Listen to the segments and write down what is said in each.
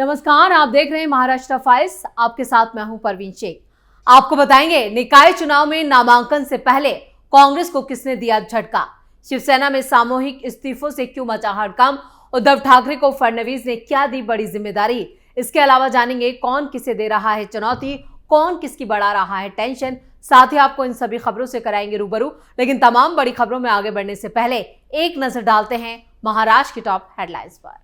नमस्कार, आप देख रहे हैं महाराष्ट्र फाइल्स। आपके साथ मैं हूं परवीन शेख। आपको बताएंगे निकाय चुनाव में नामांकन से पहले कांग्रेस को किसने दिया झटका, शिवसेना में सामूहिक इस्तीफों से क्यों मचा हड़कंप, उद्धव ठाकरे को फडणवीस ने क्या दी बड़ी जिम्मेदारी। इसके अलावा जानेंगे कौन किसे दे रहा है चुनौती, कौन किसकी बढ़ा रहा है टेंशन। साथ ही आपको इन सभी खबरों से कराएंगे रूबरू। लेकिन तमाम बड़ी खबरों में आगे बढ़ने से पहले एक नजर डालते हैं महाराष्ट्र की टॉप हेडलाइंस पर।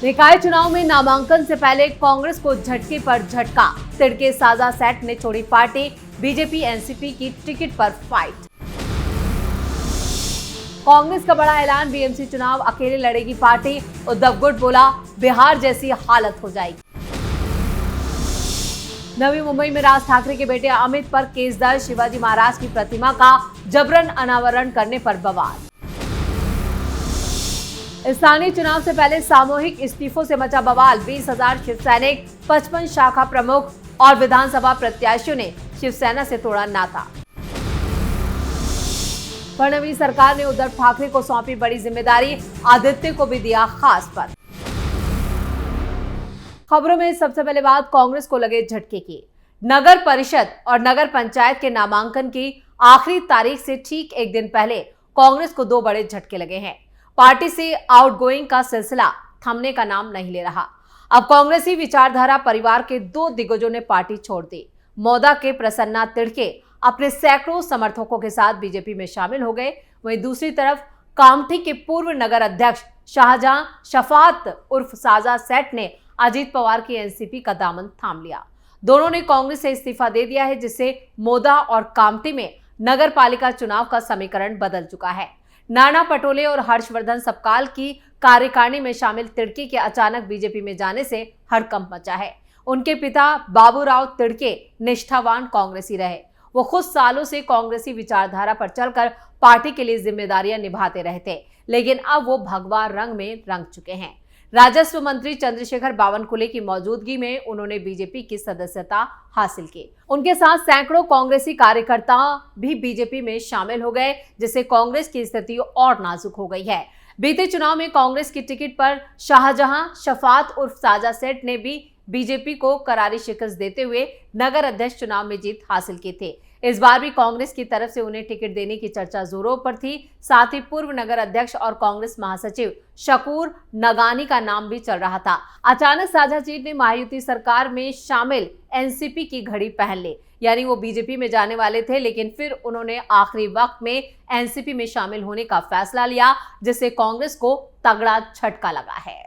निकाय चुनाव में नामांकन से पहले कांग्रेस को झटके पर झटका, तिड़के साजा सेट ने छोड़ी पार्टी, बीजेपी एनसीपी की टिकट पर फाइट। कांग्रेस का बड़ा ऐलान, बीएमसी चुनाव अकेले लड़ेगी पार्टी, उद्धव गुट बोला बिहार जैसी हालत हो जाएगी। नवी मुंबई में राज ठाकरे के बेटे अमित पर केस दर्ज, शिवाजी महाराज की प्रतिमा का जबरन अनावरण करने पर बवाल। स्थानीय चुनाव से पहले सामूहिक इस्तीफों से मचा बवाल, 20,000 शिव सैनिक, 55 शाखा प्रमुख और विधानसभा प्रत्याशियों ने शिवसेना से तोड़ा नाता। फडणवीस सरकार ने उद्धव ठाकरे को सौंपी बड़ी जिम्मेदारी, आदित्य को भी दिया खास पद। खबरों में सबसे पहले बात कांग्रेस को लगे झटके की। नगर परिषद और नगर पंचायत के नामांकन की आखिरी तारीख से ठीक एक दिन पहले कांग्रेस को दो बड़े झटके लगे हैं। पार्टी से आउटगोइंग का सिलसिला थमने का नाम नहीं ले रहा। अब कांग्रेसी विचारधारा परिवार के दो दिग्गजों ने पार्टी छोड़ दी। मौदा के प्रसन्ना तिड़के अपने सैकड़ों समर्थकों के साथ बीजेपी में शामिल हो गए। वहीं दूसरी तरफ कामठी के पूर्व नगर अध्यक्ष शाहजहां शफात उर्फ साजा सेठ ने अजीत पवार की एनसीपी का दामन थाम लिया। दोनों ने कांग्रेस से इस्तीफा दे दिया है, जिससे मोदा और कामठी में नगर पालिका चुनाव का समीकरण बदल चुका है। नाना पटोले और हर्षवर्धन सपकाल की कार्यकारिणी में शामिल तिड़के के अचानक बीजेपी में जाने से हड़कंप मचा है। उनके पिता बाबूराव तिड़के निष्ठावान कांग्रेसी रहे। वो खुद सालों से कांग्रेसी विचारधारा पर चलकर पार्टी के लिए जिम्मेदारियां निभाते रहे थे, लेकिन अब वो भगवा रंग में रंग चुके हैं। राजस्व मंत्री चंद्रशेखर बावनकुले की मौजूदगी में उन्होंने बीजेपी की सदस्यता हासिल की। उनके साथ सैकड़ों कांग्रेसी कार्यकर्ता भी बीजेपी में शामिल हो गए, जिससे कांग्रेस की स्थिति और नाजुक हो गई है। बीते चुनाव में कांग्रेस की टिकट पर शाहजहां शफात उर्फ साजा सेठ ने भी बीजेपी को करारी शिकस्त देते हुए नगर अध्यक्ष चुनाव में जीत हासिल की थी। इस बार भी कांग्रेस की तरफ से उन्हें टिकट देने की चर्चा जोरों पर थी। साथ ही पूर्व नगर अध्यक्ष और कांग्रेस महासचिव शकूर नगानी का नाम भी चल रहा था। अचानक साझा सीट ने महायुति सरकार में शामिल एनसीपी की घड़ी पहन ली, यानी वो बीजेपी में जाने वाले थे, लेकिन फिर उन्होंने आखिरी वक्त में एनसीपी में शामिल होने का फैसला लिया, जिससे कांग्रेस को तगड़ा झटका लगा है।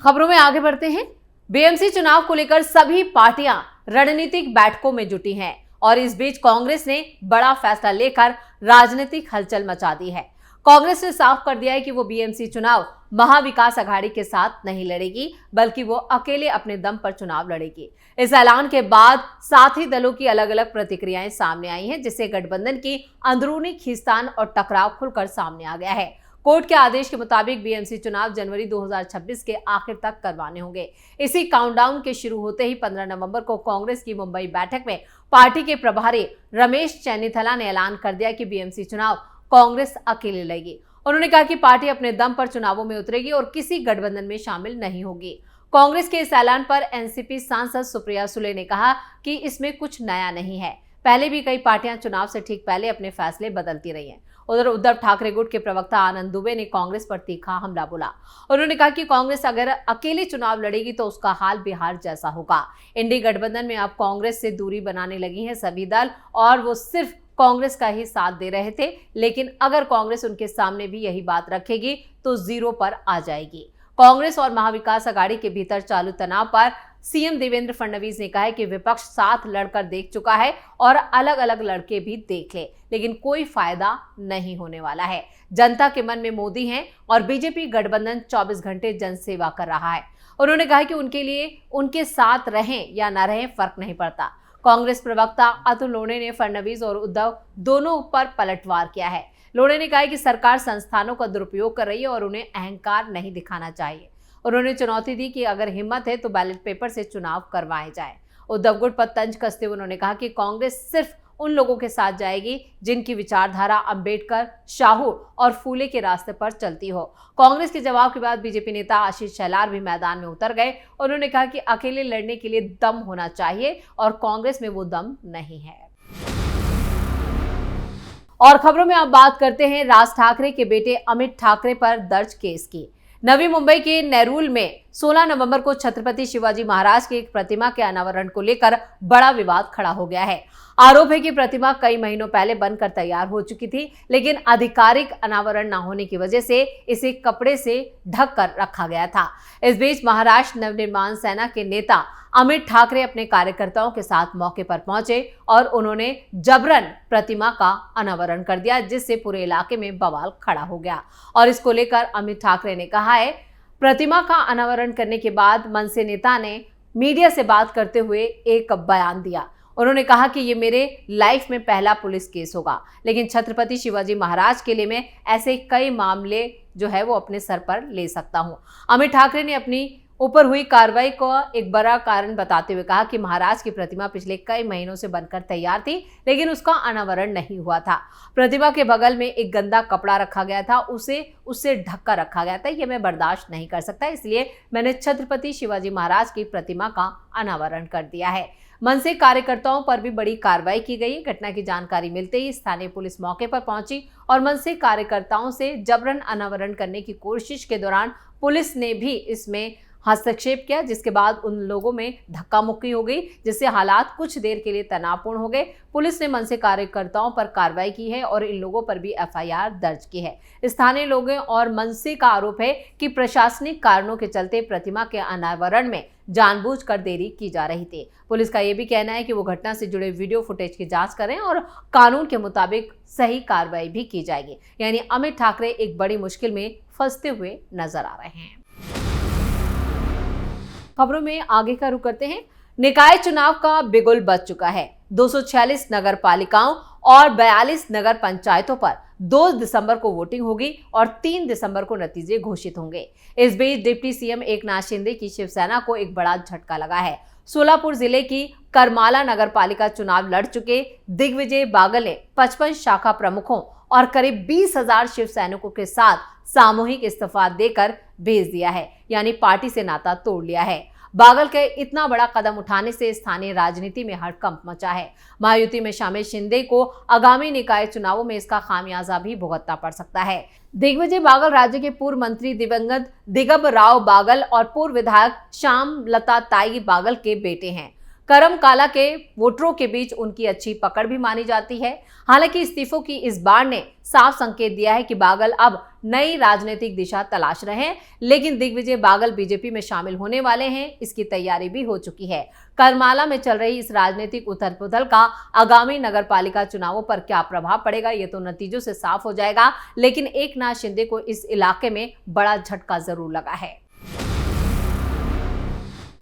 खबरों में आगे बढ़ते हैं। बीएमसी चुनाव को लेकर सभी पार्टियां रणनीतिक बैठकों में जुटी हैं और इस बीच कांग्रेस ने बड़ा फैसला लेकर राजनीतिक हलचल मचा दी है। कांग्रेस ने साफ कर दिया है कि वो बीएमसी चुनाव महाविकास अघाड़ी के साथ नहीं लड़ेगी, बल्कि वो अकेले अपने दम पर चुनाव लड़ेगी। इस ऐलान के बाद साथी दलों की अलग अलग प्रतिक्रियाएं सामने आई हैं, जिससे गठबंधन की अंदरूनी खींचतान और टकराव खुलकर सामने आ गया है। कोर्ट के आदेश के मुताबिक बीएमसी चुनाव जनवरी 2026 के आखिर तक करवाने होंगे। इसी काउंटडाउन के शुरू होते ही 15 नवंबर को कांग्रेस की मुंबई बैठक में पार्टी के प्रभारी रमेश चेन्नीथला ने ऐलान कर दिया कि बीएमसी चुनाव कांग्रेस अकेले लड़ेगी। उन्होंने कहा कि पार्टी अपने दम पर चुनावों में उतरेगी और किसी गठबंधन में शामिल नहीं होगी। कांग्रेस के इस ऐलान पर एनसीपी सांसद सुप्रिया सुले ने कहा कि इसमें कुछ नया नहीं है, पहले भी कई पार्टियां चुनाव से ठीक पहले अपने फैसले बदलती रही हैं। उधर उद्धव ठाकरे गुट के प्रवक्ता आनंद दुबे ने कांग्रेस पर तीखा हमला बोला। उन्होंने कहा कि कांग्रेस अगर अकेले चुनाव लड़ेगी तो उसका हाल बिहार जैसा होगा। इंडी गठबंधन में अब कांग्रेस से दूरी बनाने लगी हैं सभी दल और वो सिर्फ कांग्रेस का ही साथ दे रहे थे, लेकिन अगर कांग्रेस उनके सामने भी यही बात रखेगी तो जीरो पर आ जाएगी। कांग्रेस और महाविकास अघाड़ी के भीतर चालू तनाव पर सीएम देवेंद्र फडणवीस ने कहा है कि विपक्ष साथ लड़कर देख चुका है और अलग अलग लड़के भी देख ले, लेकिन कोई फायदा नहीं होने वाला है। जनता के मन में मोदी हैं और बीजेपी गठबंधन 24 घंटे जनसेवा कर रहा है। उन्होंने कहा कि उनके लिए उनके साथ रहें या न रहें फर्क नहीं पड़ता। कांग्रेस प्रवक्ता अतुल लोणे ने फडणवीस और उद्धव दोनों पर पलटवार किया है। लोणे ने कहा कि सरकार संस्थानों का दुरुपयोग कर रही है और उन्हें अहंकार नहीं दिखाना चाहिए। उन्होंने चुनौती दी कि अगर हिम्मत है तो बैलेट पेपर से चुनाव करवाए जाए। उद्धव गुट पर तंज कसते हुए उन्होंने कहा कि कांग्रेस सिर्फ उन लोगों के साथ जाएगी जिनकी विचारधारा अंबेडकर, शाहू और फूले के रास्ते पर चलती हो। कांग्रेस के जवाब के बाद बीजेपी नेता आशीष शेलार भी मैदान में उतर गए। उन्होंने कहा कि अकेले लड़ने के लिए दम होना चाहिए और कांग्रेस में वो दम नहीं है। और खबरों में आप बात करते हैं राज ठाकरे के बेटे अमित ठाकरे पर दर्ज केस की। नवी मुंबई के नेरूल में 16 नवंबर को छत्रपति शिवाजी महाराज की एक प्रतिमा के अनावरण को लेकर बड़ा विवाद खड़ा हो गया है। आरोप है कि प्रतिमा कई महीनों पहले बनकर तैयार हो चुकी थी, लेकिन आधिकारिक अनावरण न होने की वजह से इसे कपड़े से ढक कर रखा गया था। इस बीच महाराष्ट्र नवनिर्माण सेना के नेता अमित ठाकरे अपने कार्यकर्ताओं के साथ मौके पर पहुंचे और उन्होंने जबरन प्रतिमा का अनावरण कर दिया, जिससे पूरे इलाके में बवाल खड़ा हो गया। और इसको लेकर अमित ठाकरे ने कहा है, प्रतिमा का अनावरण करने के बाद मनसे नेता ने मीडिया से बात करते हुए एक बयान दिया। उन्होंने कहा कि ये मेरे लाइफ में पहला पुलिस केस होगा, लेकिन छत्रपति शिवाजी महाराज के लिए मैं ऐसे कई मामले जो है वो अपने सर पर ले सकता हूं। अमित ठाकरे ने अपनी ऊपर हुई कार्रवाई को एक बड़ा कारण बताते हुए कहा कि महाराज की प्रतिमा पिछले कई महीनों से बनकर तैयार थी, लेकिन उसका अनावरण नहीं हुआ था। प्रतिमा के बगल में एक गंदा कपड़ा रखा गया था, उससे ढककर रखा गया था। यह मैं बर्दाश्त नहीं कर सकता, इसलिए मैंने छत्रपति शिवाजी महाराज की प्रतिमा का अनावरण कर दिया है। मनसे कार्यकर्ताओं पर भी बड़ी कार्रवाई की गई। घटना की जानकारी मिलते ही स्थानीय पुलिस मौके पर पहुंची और मनसे कार्यकर्ताओं से जबरन अनावरण करने की कोशिश के दौरान पुलिस ने भी इसमें हस्तक्षेप किया, जिसके बाद उन लोगों में धक्का मुक्की हो गई, जिससे हालात कुछ देर के लिए तनावपूर्ण हो गए। पुलिस ने मनसे कार्यकर्ताओं पर कार्रवाई की है और इन लोगों पर भी एफआईआर दर्ज की है। स्थानीय लोगों और मनसे का आरोप है कि प्रशासनिक कारणों के चलते प्रतिमा के अनावरण में जानबूझकर देरी की जा रही थी। पुलिस का यह भी कहना है कि वो घटना से जुड़े वीडियो फुटेज की जांच करें और कानून के मुताबिक सही कार्रवाई भी की जाएगी। यानी अमित ठाकरे एक बड़ी मुश्किल में फंसते हुए नजर आ रहे हैं। खबरों में आगे का रुख करते हैं। निकाय चुनाव का बिगुल बज चुका है। 246 नगर पालिकाओं और 42 नगर पंचायतों पर 2 दिसंबर को वोटिंग होगी और 3 दिसंबर को नतीजे घोषित होंगे। इस बीच डिप्टी सीएम एकनाथ शिंदे की शिवसेना को एक बड़ा झटका लगा है। सोलापुर जिले की करमाला नगर पालिका चुनाव लड़ चुके दिग्विजय बागल ने 55 शाखा प्रमुखों और करीब 20,000 शिव सैनिकों के साथ सामूहिक इस्तीफा देकर भेज दिया है, यानी पार्टी से नाता तोड़ लिया है। बागल के इतना बड़ा कदम उठाने से स्थानीय राजनीति में हड़कंप मचा है। महायुति में शामिल शिंदे को आगामी निकाय चुनावों में इसका खामियाजा भी भुगतना पड़ सकता है। दिग्विजय बागल राज्य के पूर्व मंत्री दिवंगत दिगंबर राव बागल और पूर्व विधायक श्याम लता ताई बागल के बेटे हैं। करम काला के वोटरों के बीच उनकी अच्छी पकड़ भी मानी जाती है। हालांकि इस्तीफों की इस बार ने साफ संकेत दिया है कि बागल अब नई राजनीतिक दिशा तलाश रहे हैं, लेकिन दिग्विजय बागल बीजेपी में शामिल होने वाले हैं, इसकी तैयारी भी हो चुकी है। करमाला में चल रही इस राजनीतिक उथल-पुथल का आगामी नगरपालिका चुनावों पर क्या प्रभाव पड़ेगा, ये तो नतीजों से साफ हो जाएगा, लेकिन एकनाथ शिंदे को इस इलाके में बड़ा झटका जरूर लगा है।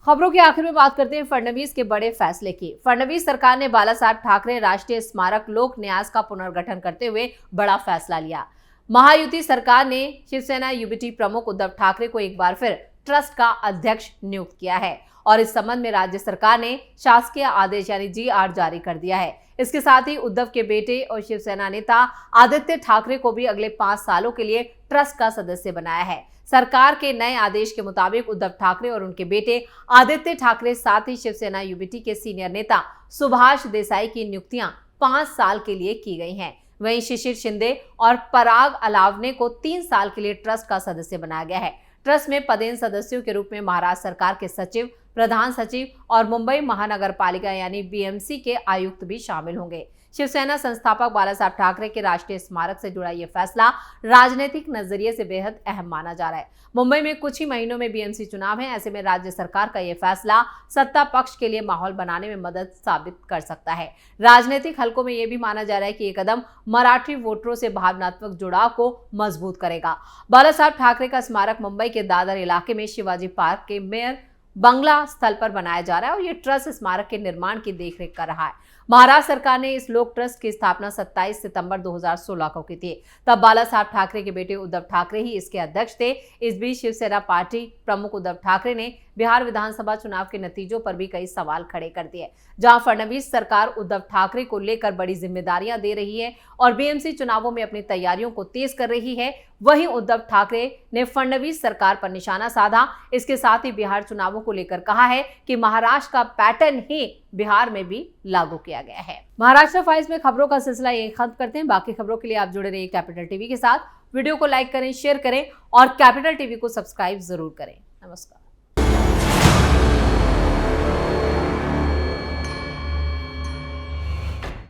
खबरों के आखिर में बात करते हैं फडणवीस के बड़े फैसले की। फडणवीस सरकार ने बाला साहब ठाकरे राष्ट्रीय स्मारक लोक न्यास का पुनर्गठन करते हुए बड़ा फैसला लिया। महायुति सरकार ने शिवसेना यूबीटी प्रमुख उद्धव ठाकरे को एक बार फिर ट्रस्ट का अध्यक्ष नियुक्त किया है और इस संबंध में राज्य सरकार ने शासकीय आदेश यानी जीआर जारी कर दिया है। इसके साथ ही उद्धव के बेटे और शिवसेना नेता आदित्य ठाकरे को भी अगले 5 सालों के लिए ट्रस्ट का सदस्य बनाया है। सरकार के नए आदेश के मुताबिक उद्धव ठाकरे और उनके बेटे आदित्य ठाकरे साथ ही शिवसेना यूबीटी के सीनियर नेता सुभाष देसाई की नियुक्तियां 5 साल के लिए की गई हैं। वहीं शिशिर शिंदे और पराग अलावने को 3 साल के लिए ट्रस्ट का सदस्य बनाया गया है। ट्रस्ट में पदेन सदस्यों के रूप में महाराष्ट्र सरकार के सचिव, प्रधान सचिव और मुंबई महानगर पालिका यानी बीएमसी के आयुक्त भी शामिल होंगे। शिवसेना संस्थापक बाला साहब ठाकरे के राष्ट्रीय स्मारक से जुड़ा यह फैसला राजनीतिक नजरिए से बेहद अहम माना जा रहा है। मुंबई में कुछ ही महीनों में बीएमसी चुनाव है, ऐसे में राज्य सरकार का यह फैसला सत्ता पक्ष के लिए माहौल बनाने में मदद साबित कर सकता है। राजनीतिक हलकों में यह भी माना जा रहा है कि यह कदम मराठी वोटरों से भावनात्मक जुड़ाव को मजबूत करेगा। बाला साहब ठाकरे का स्मारक मुंबई के दादर इलाके में शिवाजी पार्क के मेयर बंगला स्थल पर बनाया जा रहा है और यह ट्रस्ट स्मारक के निर्माण की देखरेख कर रहा है। महाराष्ट्र सरकार ने इस लोक ट्रस्ट की स्थापना 27 सितंबर 2016 को की थी। तब बाला साहब ठाकरे के बेटे उद्धव ठाकरे ही इसके अध्यक्ष थे। इस बीच शिवसेना पार्टी प्रमुख उद्धव ठाकरे ने बिहार विधानसभा चुनाव के नतीजों पर भी कई सवाल खड़े कर दिए। जहां फडणवीस सरकार उद्धव ठाकरे को लेकर बड़ी जिम्मेदारियां दे रही है और बीएमसी चुनावों में अपनी तैयारियों को तेज कर रही है, वहीं उद्धव ठाकरे ने फडणवीस सरकार पर निशाना साधा। इसके साथ ही बिहार चुनावों को लेकर कहा है कि महाराष्ट्र का पैटर्न ही बिहार में भी लागू किया गया है। महाराष्ट्र फाइल्स में खबरों का सिलसिला यही खत्म करते हैं। बाकी खबरों के लिए आप जुड़े रहिए कैपिटल टीवी के साथ। वीडियो को लाइक करें, शेयर करें और कैपिटल टीवी को सब्सक्राइब जरूर करें। नमस्कार।